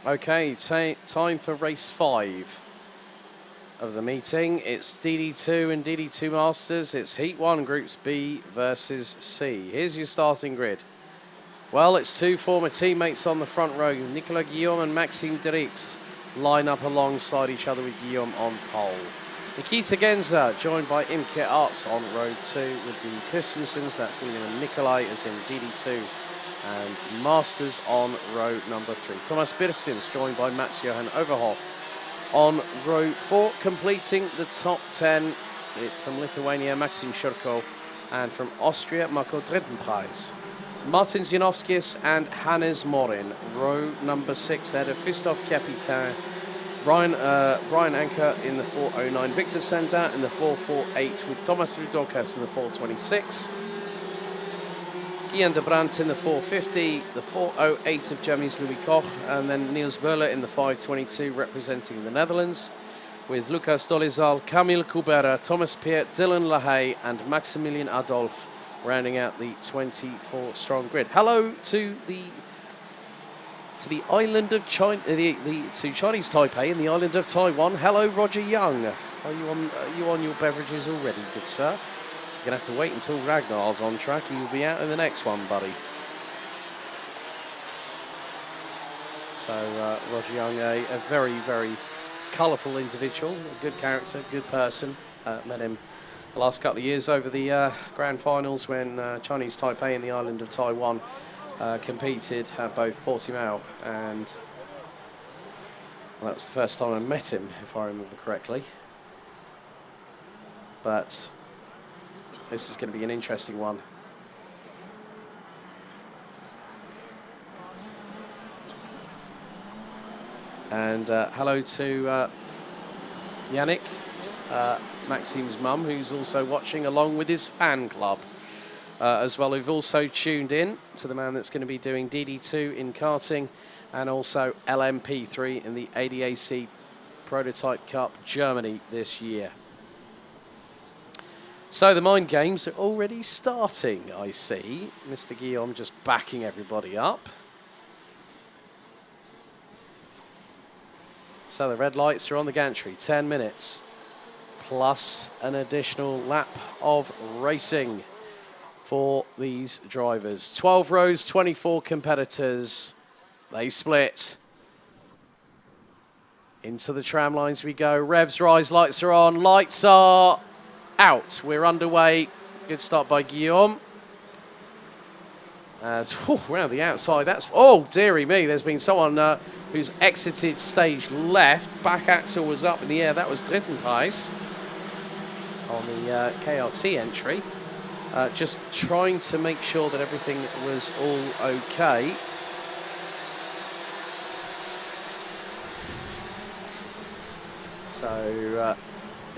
Okay, time for race 5 of the meeting. It's DD2 and DD2 Masters. It's Heat 1, Groups B versus C. Here's your starting grid. Well, it's two former teammates on the front row. Nicolas Guillaume and Maxime Derix line up alongside each other with Guillaume on pole. Nikita Genza joined by Imke Arts on row 2 with the Christensens. That's William and Nikolai as in DD2 and Masters on row number 3. Thomas Birstins joined by Mats Johan Overhoff on row 4, completing the top 10 from Lithuania, Maxim Shurko, and from Austria, Marco Drittenpreis. Martin Zinovskis and Hannes Morin, row number 6, there to Christophe Capitain, Brian Anker in the 409, Victor Sanda in the 448 with Thomas Rudokas in the 426, Guillaume de Brandt in the 450, the 408 of Germany's Louis Koch, and then Niels Böhler in the 522 representing the Netherlands, with Lucas Dolizal, Camille Kubera, Thomas Peer, Dylan Lahaye, and Maximilian Adolphe rounding out the 24-strong grid. Hello to the island of China, to Chinese Taipei in the island of Taiwan. Hello, Roger Young. Are you on your beverages already, good sir? You're going to have to wait until Ragnar's on track. You'll be out in the next one, buddy. So, Roger Young, a very, very colourful individual, a good character, good person. Met him the last couple of years over the grand finals when Chinese Taipei and the island of Taiwan competed at both Portimao, and well, that was the first time I met him, if I remember correctly. But this is going to be an interesting one. And hello to Yannick, Maxime's mum, who's also watching along with his fan club as well, who've also tuned in to the man that's going to be doing DD2 in karting and also LMP3 in the ADAC Prototype Cup Germany this year. So the mind games are already starting, I see. Mr. Guillaume just backing everybody up. So the red lights are on the gantry, 10 minutes, plus an additional lap of racing for these drivers. 12 rows, 24 competitors. They split. Into the tram lines we go. Revs rise, lights are on, lights are out. We're underway. Good start by Guillaume. Round the outside, that's, oh dearie me, there's been someone who's exited stage left. Back axle was up in the air, that was Drittenpreis on the KRT entry. Just trying to make sure that everything was all okay. So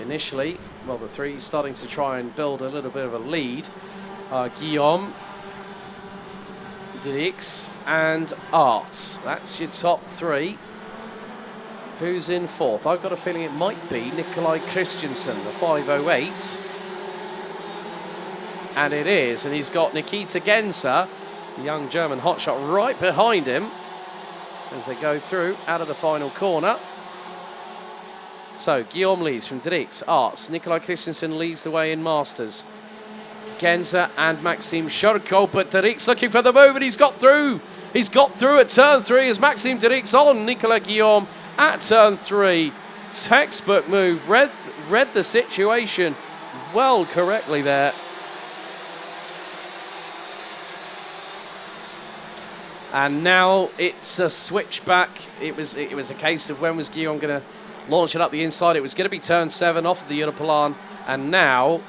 initially, well, the three starting to try and build a little bit of a lead. Guillaume, Derix and Arts. That's your top three. Who's in fourth? I've got a feeling it might be Nikolai Christensen, the 508. And it is. And he's got Nikita Genza, the young German hotshot, right behind him as they go through out of the final corner. So Guillaume leads from Derix, Arts. Nikolai Christensen leads the way in Masters. Genza and Maxime Shurko, but Derix looking for the move, and he's got through. He's got through at turn 3 as Maxime Derix on Nicolas Guillaume at turn 3. Textbook move, read the situation well correctly there. And now it's a switchback. It was a case of when was Guillaume going to launch it up the inside. It was going to be turn 7 off of the Europlan, and now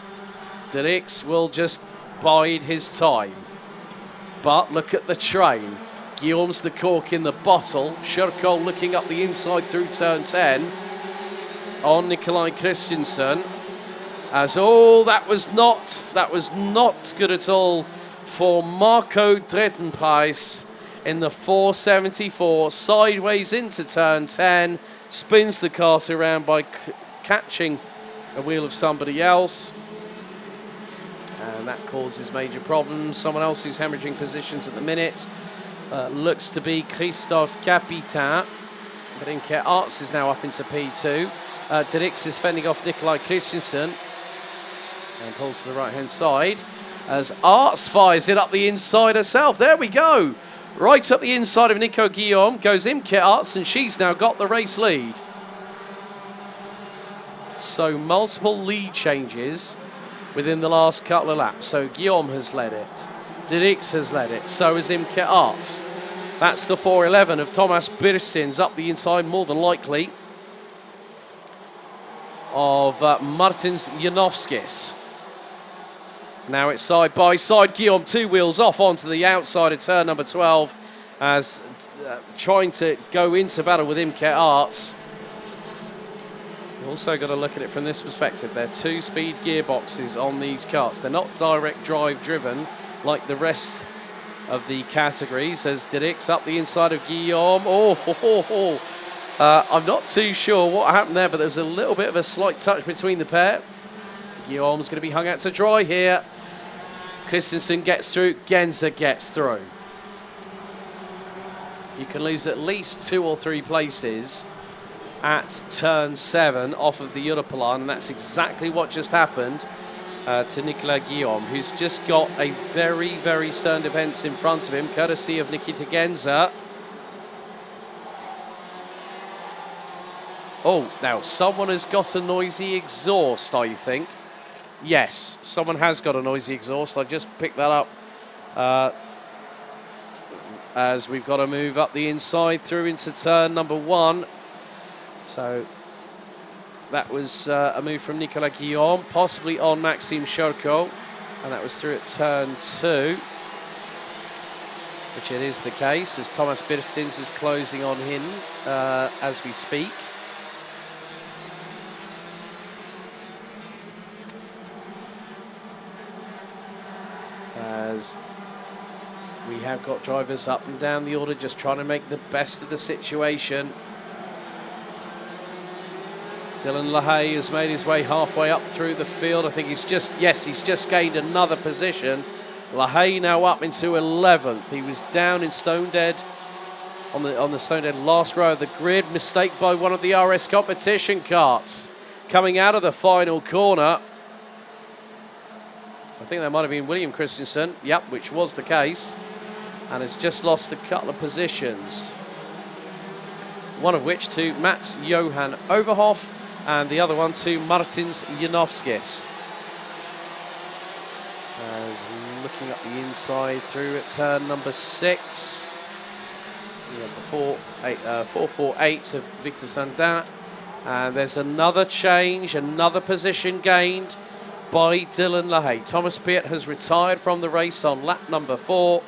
Derix will just bide his time. But look at the train. Guillaume's the cork in the bottle. Shurko looking up the inside through turn 10 on Nikolai Christensen. As that was not good at all for Marco Drittenpreis in the 474, sideways into turn 10, spins the cart around by catching a wheel of somebody else. And that causes major problems. Someone else who's hemorrhaging positions at the minute looks to be Christophe Capitain. But Inke Arts is now up into P2. DD2 is fending off Nikolai Christensen and pulls to the right-hand side as Arts fires it up the inside herself. There we go. Right up the inside of Nico Guillaume goes Imke Arts, and she's now got the race lead. So multiple lead changes within the last couple of laps. So Guillaume has led it. DD2 has led it. So has Imke Arts. That's the 411 of Thomas Birstins up the inside, more than likely, of Martins Janowskis. Now it's side by side. Guillaume 2 wheels off onto the outside of turn number 12 as trying to go into battle with Imke Arts. You've also got to look at it from this perspective. They're 2-speed gearboxes on these karts. They're not direct drive driven like the rest of the categories. As DD2 up the inside of Guillaume. I'm not too sure what happened there, but there was a little bit of a slight touch between the pair. Guillaume's going to be hung out to dry here. Christensen gets through, Genza gets through. You can lose at least 2 or 3 places at turn 7 off of the Europolan, and that's exactly what just happened to Nicolas Guillaume, who's just got a very, very stern defence in front of him, courtesy of Nikita Genza. Oh, now someone has got a noisy exhaust, I think. Yes, someone has got a noisy exhaust. I just picked that up as we've got to move up the inside through into turn number 1. So that was a move from Nicolas Guillaume, possibly on Maxime Shurko, and that was through at turn 2, which it is the case, as Thomas Birstins is closing on him as we speak. As we have got drivers up and down the order just trying to make the best of the situation. Dylan LaHaye has made his way halfway up through the field. I think he's just gained another position. LaHaye now up into 11th. He was down in Stone Dead on the Stone Dead last row of the grid. Mistake by one of the RS competition karts coming out of the final corner. I think that might have been William Christensen. Yep, which was the case. And has just lost a couple of positions. One of which to Mats Johan Overhoff, and the other one to Martins Janowskis. As looking up the inside through at turn number 6. We have the 448 of Victor Sandin. And there's another change, another position gained by Dylan LaHaye. Thomas Piet has retired from the race on lap number 4.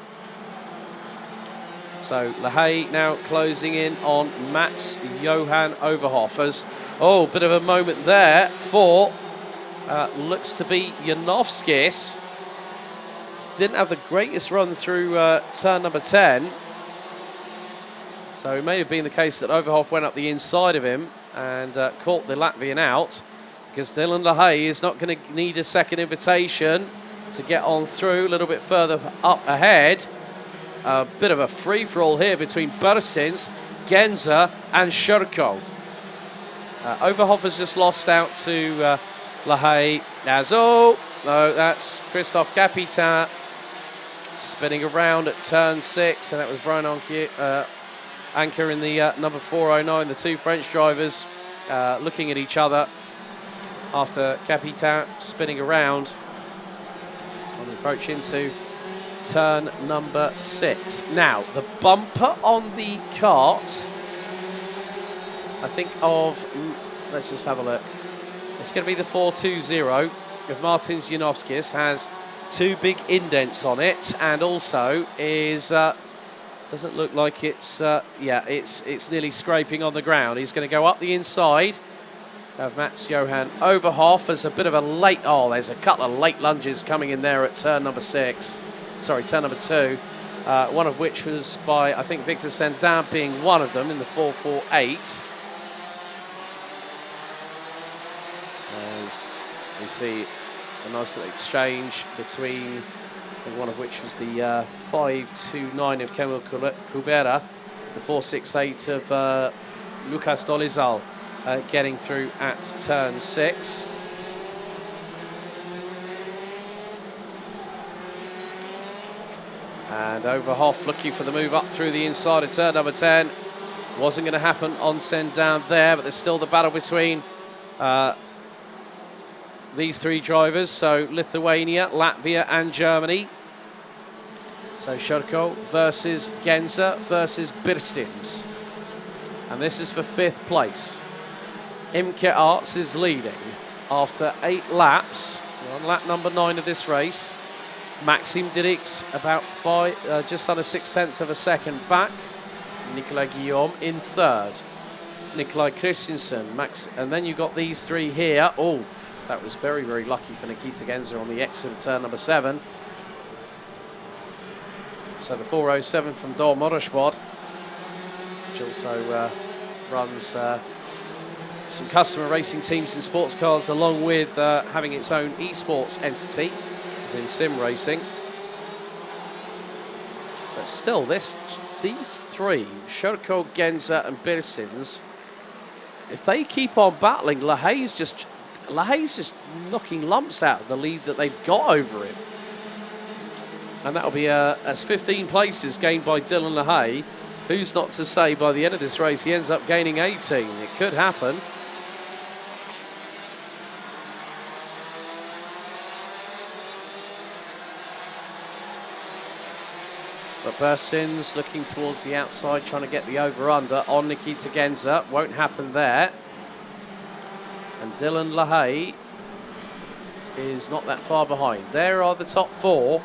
So LaHaye now closing in on Mats Johan Overhoff. As, bit of a moment there for, looks to be Janowskis. Didn't have the greatest run through turn number 10. So it may have been the case that Overhoff went up the inside of him and caught the Latvian out, because Dylan LaHaye is not going to need a second invitation to get on through. A little bit further up ahead. A bit of a free-for-all here between Birstins, Genza and Shurko. Overhoff has just lost out to LaHaye. No, that's Christophe Capitan spinning around at turn 6, and that was Brian Anker in the number 409. The two French drivers looking at each other after Capitan spinning around on the approach into turn number 6. Now, the bumper on the kart, I think of, let's just have a look. It's going to be the 420 of Martins Janowskis, has 2 big indents on it, and also is, doesn't look like it's, it's nearly scraping on the ground. He's going to go up the inside of Mats Johan Overhoff as a bit of a late, there's a couple of late lunges coming in there at turn number 6. Sorry, turn number 2, one of which was by, I think, Victor Sandin being one of them in the 448. As we see a nice little exchange between, one of which was the 529 of Camille Kubera, the 468 of Lucas Dolizal getting through at turn 6. And Overhoff looking for the move up through the inside of turn number 10. Wasn't going to happen on send down there, but there's still the battle between these 3 drivers. So Lithuania, Latvia and Germany. So Shurko versus Genza versus Birstins. And this is for 5th place. Imke Arts is leading after 8 laps. We're on lap number 9 of this race. Maxime Dirix about just under 0.6 of a second back. Nicolas Guillaume in 3rd. Nikolai Christensen, and then you've got these 3 here. Oh, that was very, very lucky for Nikita Genza on the exit of turn number 7. So the 407 from Dor Motorsport, which also runs some customer racing teams and sports cars, along with having its own esports entity, as in sim racing. But still, these 3, Shurko, Genza and Birstins, if they keep on battling, LaHaye's just knocking lumps out of the lead that they've got over him. And that'll be as 15 places gained by Dylan LaHaye. Who's not to say by the end of this race he ends up gaining 18? It could happen. But Birstins looking towards the outside, trying to get the over-under on Nikita Genza. Won't happen there. And Dylan LaHaye is not that far behind. There are the top 4,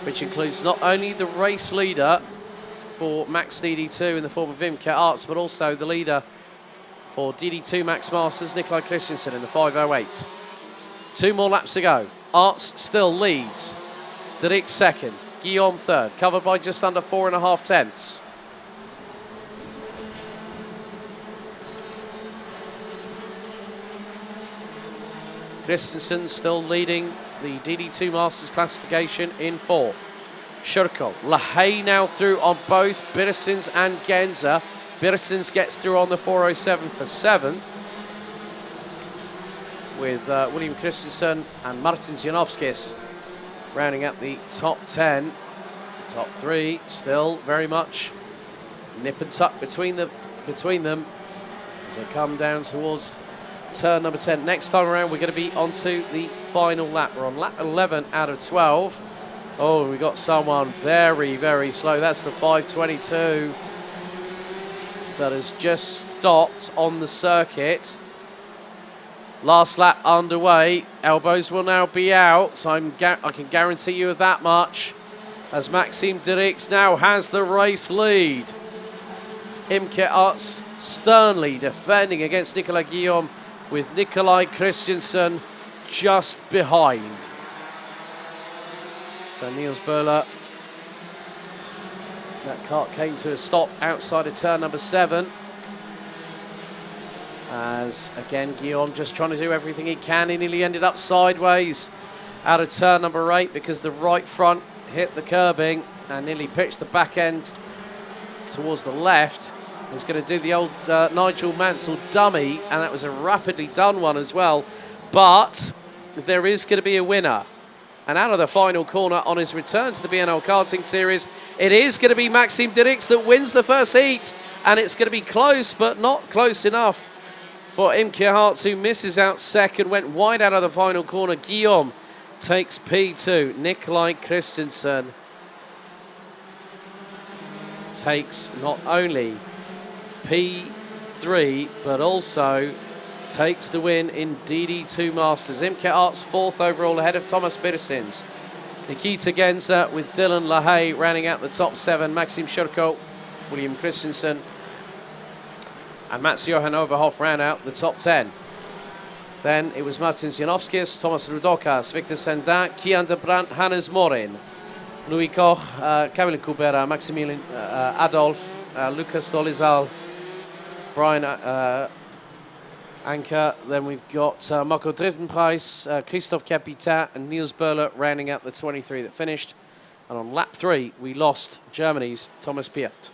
which includes not only the race leader for Max DD2 in the form of Imke Arts, but also the leader for DD2 Max Masters, Nikolai Christensen, in the 508. 2 more laps to go. Arts still leads. Dirix 2nd. Guillaume 3rd, covered by just under 4.5 tenths. Christensen still leading the DD2 Masters classification in 4th. Shurko, LaHaye now through on both Birstins and Genza. Birstins gets through on the 407 for 7th, with William Christensen and Martin Zianovskis rounding up the top 10. The top 3 still very much nip and tuck between them as they come down towards turn number 10. Next time around, we're going to be onto the final lap. We're on lap 11 out of 12. Oh, we got someone very, very slow. That's the 522 that has just stopped on the circuit. Last lap underway. Elbows will now be out, so I can guarantee you that much, as Maxime Dirix now has the race lead. Imke Arts sternly defending against Nicolas Guillaume, with Nikolai Christensen just behind. So Niels Böhler, that kart came to a stop outside of turn number 7. As again, Guillaume just trying to do everything he can. He nearly ended up sideways out of turn number 8 because the right front hit the curbing and nearly pitched the back end towards the left. He's going to do the old Nigel Mansell dummy, and that was a rapidly done one as well. But there is going to be a winner. And out of the final corner on his return to the BNL Karting Series, it is going to be Maxime Dirix that wins the first heat. And it's going to be close, but not close enough for Imke Arts, who misses out second, went wide out of the final corner. Guillaume takes P2. Nikolai Christensen takes not only P3, but also takes the win in DD2 Masters. Imke Arts 4th overall ahead of Thomas Birstins. Nikita Genza with Dylan LaHaye rounding out the top 7. Maxime Shurko, William Christensen and Mats-Johan Overhoff round out the top 10. Then it was Martin Zianovskis, Thomas Rudokas, Victor Sendin, Kian de Brandt, Hannes Morin, Louis Koch, Camille Kubera, Maximilian Adolf, Lucas Dolizal, Brian Anker. Then we've got Marco Driftenpreis, Christophe Capitan and Niels Böhler rounding out the 23 that finished. And on lap 3, we lost Germany's Thomas Piert.